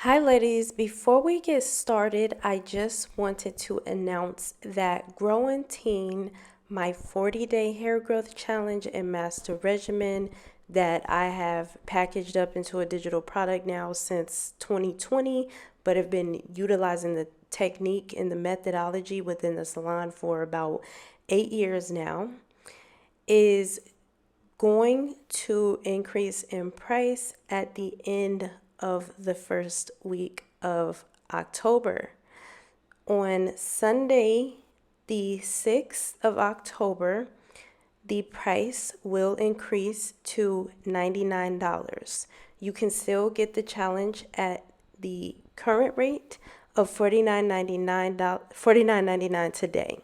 Hi, ladies. Before we get started, I just wanted to announce that Growentine, my 40-day hair growth challenge and master regimen that I have packaged up into a digital product now since 2020, but have been utilizing the technique and the methodology within the salon for about 8 years now, is going to increase in price at the end of the first week of October. On Sunday, the 6th of October, the price will increase to $99. You can still get the challenge at the current rate of $49.99 today.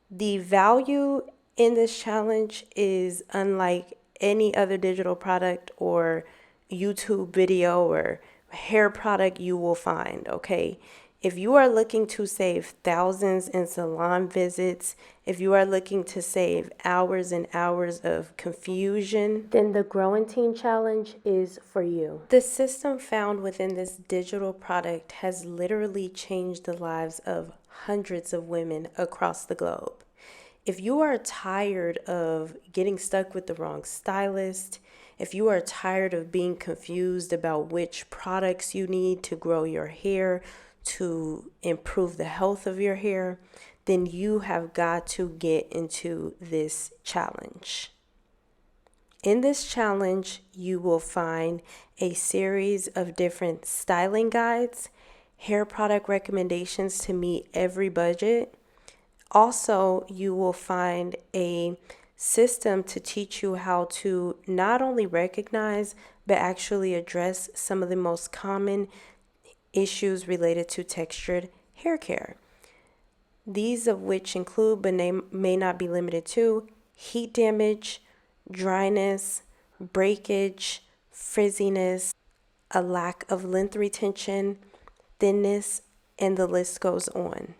The value in this challenge is unlike any other digital product or YouTube video or hair product you will find, okay? If you are looking to save thousands in salon visits, if you are looking to save hours and hours of confusion, then the Growentine Challenge is for you. The system found within this digital product has literally changed the lives of hundreds of women across the globe. If you are tired of getting stuck with the wrong stylist, if you are tired of being confused about which products you need to grow your hair, to improve the health of your hair, then you have got to get into this challenge. In this challenge, you will find a series of different styling guides, hair product recommendations to meet every budget. Also, you will find a system to teach you how to not only recognize, but actually address some of the most common issues related to textured hair care. These of which include, but may not be limited to, heat damage, dryness, breakage, frizziness, a lack of length retention, thinness, and the list goes on.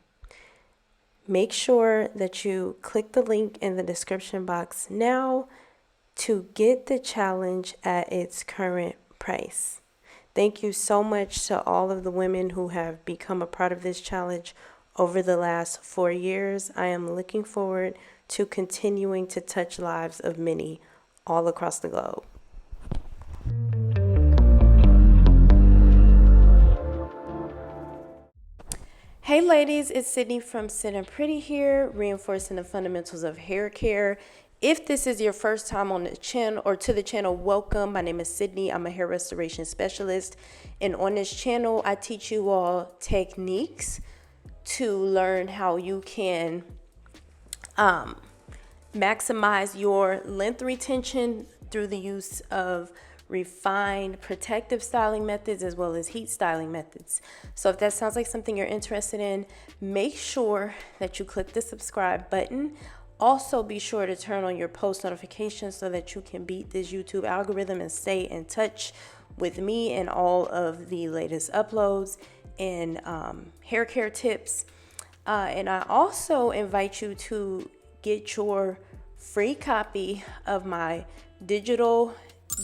Make sure that you click the link in the description box now to get the challenge at its current price. Thank you so much to all of the women who have become a part of this challenge over the last 4 years. I am looking forward to continuing to touch lives of many all across the globe. Hey ladies, it's Sydney from Syddin Pretty here, reinforcing the fundamentals of hair care. If this is your first time on the channel or to the channel, welcome. My name is Sydney. I'm a hair restoration specialist. And on this channel, I teach you all techniques to learn how you can maximize your length retention through the use of refined protective styling methods as well as heat styling methods. So if that sounds like something you're interested in, make sure that you click the subscribe button. Also, be sure to turn on your post notifications so that you can beat this YouTube algorithm and stay in touch with me and all of the latest uploads and hair care tips. And I also invite you to get your free copy of my digital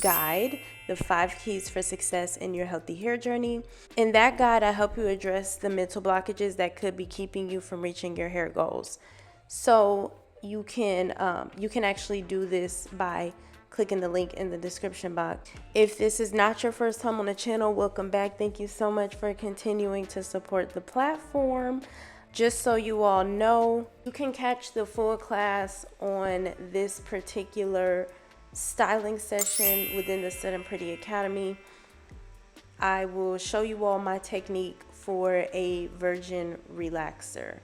guide, the 5 keys for success in your healthy hair journey. In that guide, I help you address the mental blockages that could be keeping you from reaching your hair goals. So you can actually do this by clicking the link in the description box. If this is not your first time on the channel, welcome back. Thank you so much for continuing to support the platform. Just so you all know, you can catch the full class on this particular styling session within the Syddin Pretty Academy. I will show you all my technique for a virgin relaxer.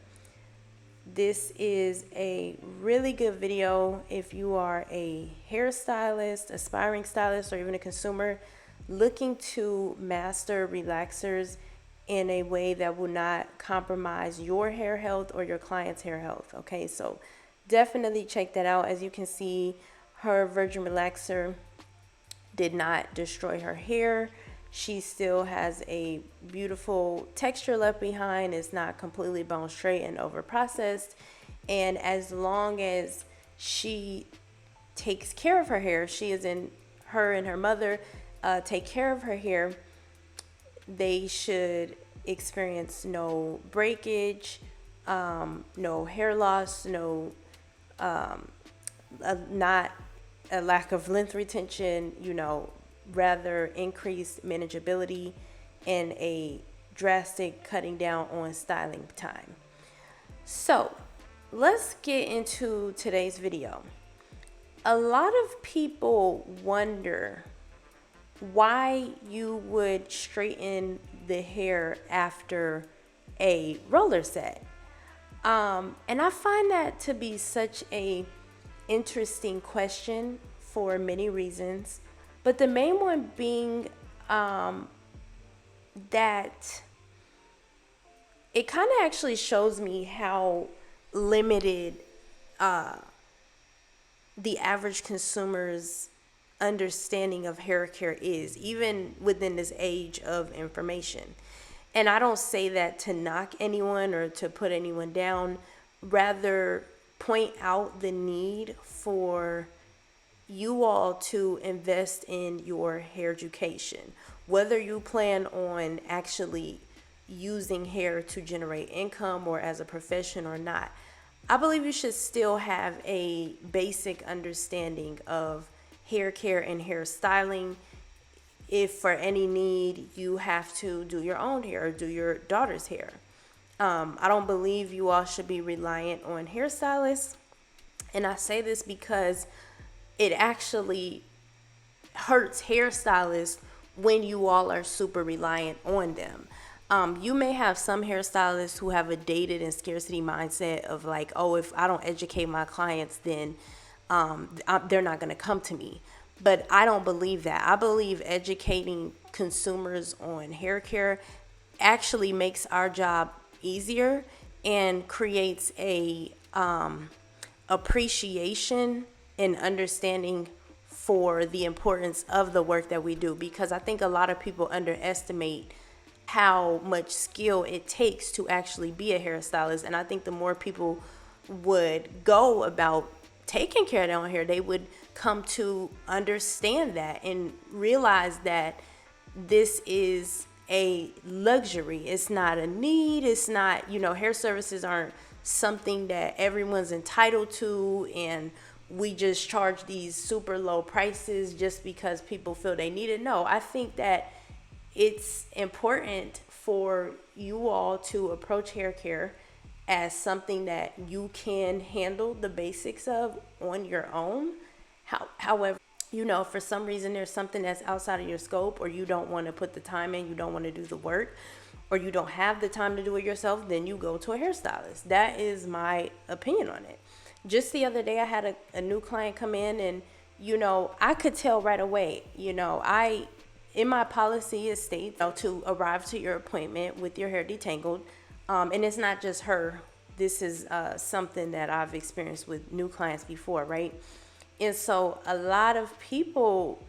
This is a really good video if you are a hairstylist, aspiring stylist, or even a consumer looking to master relaxers in a way that will not compromise your hair health or your client's hair health. Okay, so definitely check that out. As you can see, her virgin relaxer did not destroy her hair. She still has a beautiful texture left behind. It's not completely bone straight and over processed. And as long as she takes care of her hair, she is in her and her mother take care of her hair, they should experience no breakage, no hair loss, no not a lack of length retention, rather increased manageability and a drastic cutting down on styling time. So let's get into today's video. A lot of people wonder why you would straighten the hair after a roller set. And I find that to be such a interesting question for many reasons, but the main one being that it kind of actually shows me how limited the average consumer's understanding of hair care is, even within this age of information. And I don't say that to knock anyone or to put anyone down, rather point out the need for you all to invest in your hair education. Whether you plan on actually using hair to generate income or as a profession or not, I believe you should still have a basic understanding of hair care and hair styling. If for any need you have to do your own hair or do your daughter's hair. I don't believe you all should be reliant on hairstylists. And I say this because it actually hurts hairstylists when you all are super reliant on them. You may have some hairstylists who have a dated and scarcity mindset of like, oh, if I don't educate my clients, then they're not going to come to me. But I don't believe that. I believe educating consumers on hair care actually makes our job easier and creates a appreciation and understanding for the importance of the work that we do, because I think a lot of people underestimate how much skill it takes to actually be a hairstylist. And I think the more people would go about taking care of their own hair, they would come to understand that and realize that this is a luxury. It's not a need. It's not, hair services aren't something that everyone's entitled to, and we just charge these super low prices just because people feel they need it. No, I think that it's important for you all to approach hair care as something that you can handle the basics of on your own. However, for some reason there's something that's outside of your scope, or you don't want to put the time in, you don't want to do the work, or you don't have the time to do it yourself, then you go to a hairstylist. That is my opinion on it. Just the other day, I had a new client come in, and, I could tell right away, in my policy it states to arrive to your appointment with your hair detangled. And it's not just her. This is something that I've experienced with new clients before, right? And so a lot of people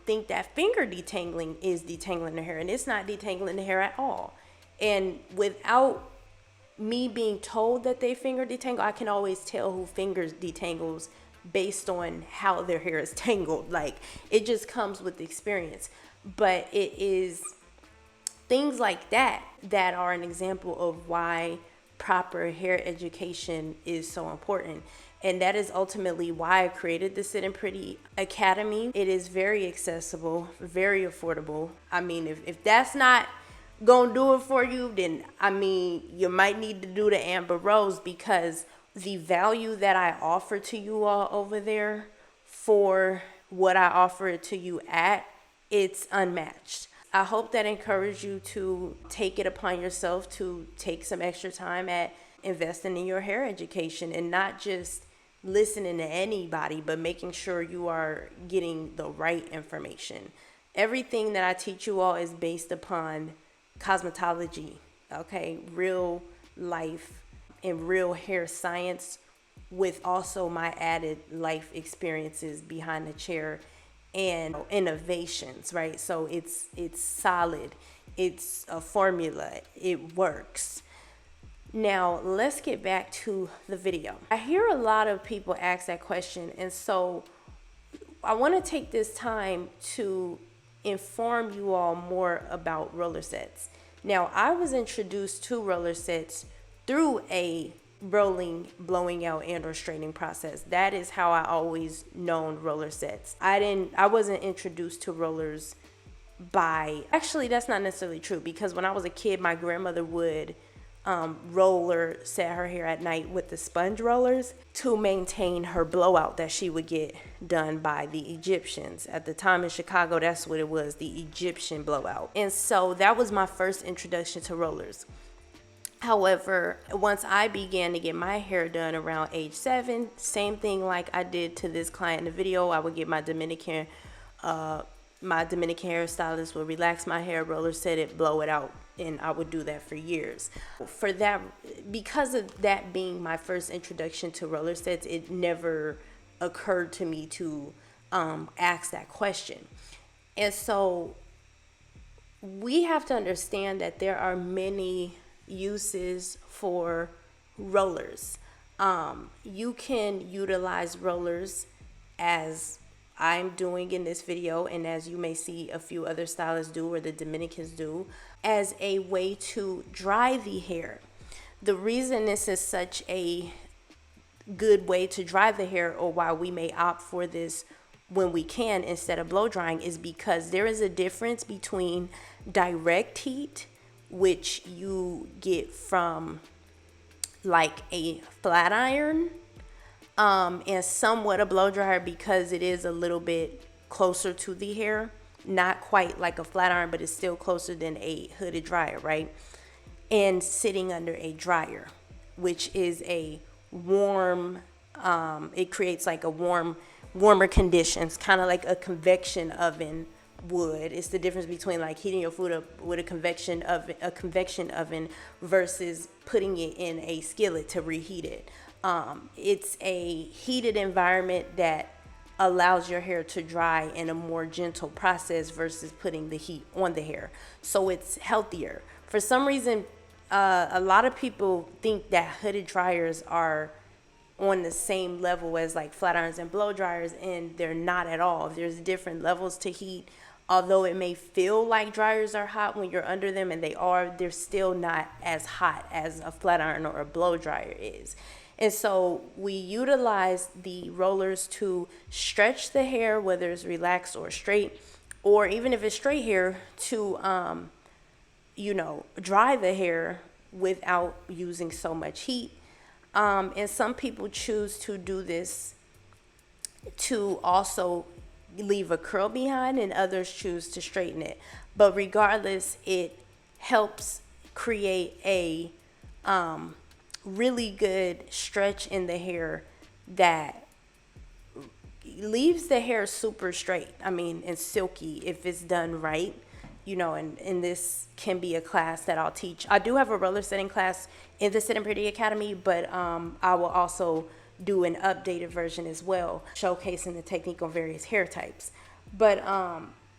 think that finger detangling is detangling the hair, and it's not detangling the hair at all. And without me being told that they finger detangle, I can always tell who fingers detangles based on how their hair is tangled. Like, it just comes with experience. But it is things like that are an example of why proper hair education is so important. And that is ultimately why I created the Syddin Pretty Academy. It is very accessible, very affordable. I mean, if that's not gonna do it for you, then you might need to do the Amber Rose, because the value that I offer to you all over there for what I offer it to you at, it's unmatched. I hope that encouraged you to take it upon yourself to take some extra time at investing in your hair education, and not just listening to anybody, but making sure you are getting the right information. Everything that I teach you all is based upon cosmetology, okay? Real life and real hair science, with also my added life experiences behind the chair and innovations, right? So it's solid. It's a formula. It works. Now, let's get back to the video. I hear a lot of people ask that question, and so I want to take this time to inform you all more about roller sets. Now, I was introduced to roller sets through a rolling, blowing out, and or straightening process. That is how I always known roller sets. I wasn't introduced to rollers by, actually that's not necessarily true, because when I was a kid, my grandmother would roller set her hair at night with the sponge rollers to maintain her blowout that she would get done by the Egyptians. At the time in Chicago, that's what it was, the Egyptian blowout. And so that was my first introduction to rollers. However, once I began to get my hair done around age 7, same thing like I did to this client in the video, I would get my Dominican hairstylist would relax my hair, roller set it, blow it out, and I would do that for years. For that, because of that being my first introduction to roller sets, it never occurred to me to ask that question. And so we have to understand that there are many uses for rollers. You can utilize rollers as I'm doing in this video, and as you may see a few other stylists do, or the Dominicans do, as a way to dry the hair. The reason this is such a good way to dry the hair, or why we may opt for this when we can instead of blow drying, is because there is a difference between direct heat, which you get from like a flat iron, and somewhat a blow dryer, because it is a little bit closer to the hair. Not quite like a flat iron, but it's still closer than a hooded dryer, right? And sitting under a dryer, which is a warm, it creates like a warmer conditions, kind of like a convection oven would. It's the difference between like heating your food up with a convection oven versus putting it in a skillet to reheat it. It's a heated environment that allows your hair to dry in a more gentle process versus putting the heat on the hair. So it's healthier. For some reason, a lot of people think that hooded dryers are on the same level as like flat irons and blow dryers, and they're not at all. There's different levels to heat. Although it may feel like dryers are hot when you're under them, and they're still not as hot as a flat iron or a blow dryer is. And so we utilize the rollers to stretch the hair, whether it's relaxed or straight, or even if it's straight hair, to, dry the hair without using so much heat. And some people choose to do this to also leave a curl behind, and others choose to straighten it. But regardless, it helps create a really good stretch in the hair that leaves the hair super straight, and silky if it's done right. And this can be a class that I'll teach. I do have a roller setting class in the Syddin Pretty Academy, but I will also do an updated version as well, showcasing the technique on various hair types. But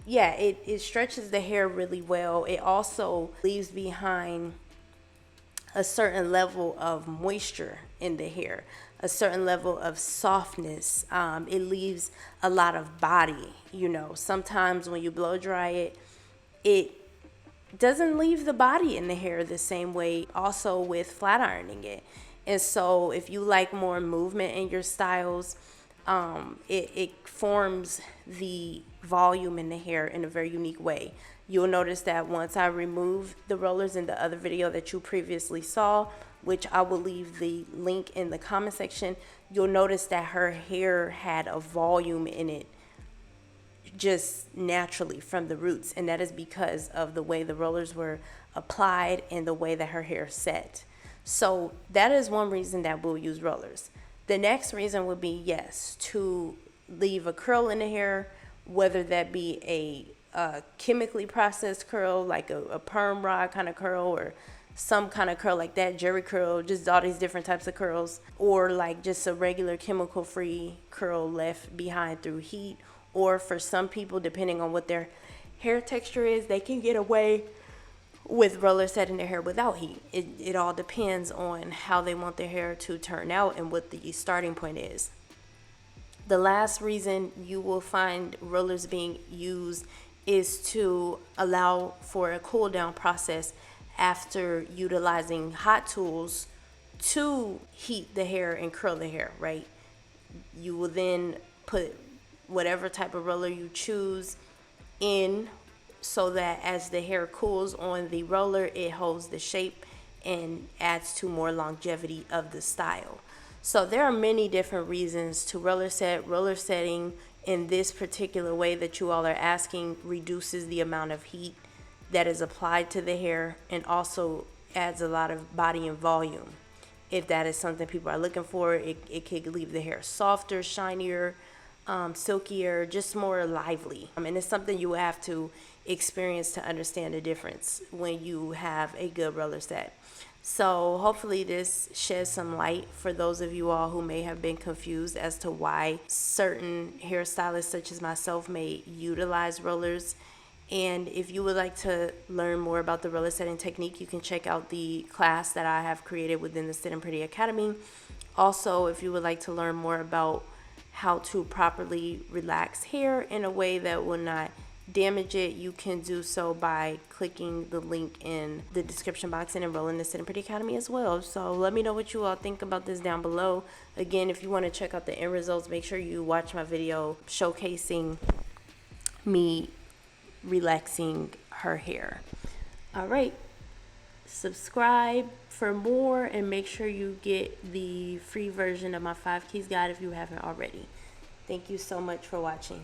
it stretches the hair really well. It also leaves behind a certain level of moisture in the hair, a certain level of softness. It leaves a lot of body. Sometimes when you blow dry it, it doesn't leave the body in the hair the same way, also with flat ironing it. And so if you like more movement in your styles, it forms the volume in the hair in a very unique way. You'll notice that once I remove the rollers in the other video that you previously saw, which I will leave the link in the comment section, you'll notice that her hair had a volume in it just naturally from the roots. And that is because of the way the rollers were applied and the way that her hair set. So that is one reason that we'll use rollers. The next reason would be, yes, to leave a curl in the hair, whether that be a chemically processed curl, like a perm rod kind of curl, or some kind of curl like that, jerry curl, just all these different types of curls, or like just a regular chemical free curl left behind through heat. Or for some people, depending on what their hair texture is, they can get away with roller setting their hair without heat. It all depends on how they want their hair to turn out and what the starting point is. The last reason you will find rollers being used is to allow for a cool down process after utilizing hot tools to heat the hair and curl the hair, right? You will then put whatever type of roller you choose in, so that as the hair cools on the roller, it holds the shape and adds to more longevity of the style. So there are many different reasons to roller set. Roller setting in this particular way that you all are asking reduces the amount of heat that is applied to the hair and also adds a lot of body and volume. If that is something people are looking for, it could leave the hair softer, shinier, silkier, just more lively. And it's something you have to experience to understand the difference when you have a good roller set. So hopefully this sheds some light for those of you all who may have been confused as to why certain hairstylists such as myself may utilize rollers. And if you would like to learn more about the roller setting technique, you can check out the class that I have created within the Syddin Pretty Academy. Also, if you would like to learn more about how to properly relax hair in a way that will not damage it, you can do so by clicking the link in the description box and enrolling in the Syddin Pretty Academy as well. So let me know what you all think about this down below. Again, if you want to check out the end results, make sure you watch my video showcasing me relaxing her hair. All right, subscribe for more and make sure you get the free version of my 5 keys guide if you haven't already. Thank you so much for watching.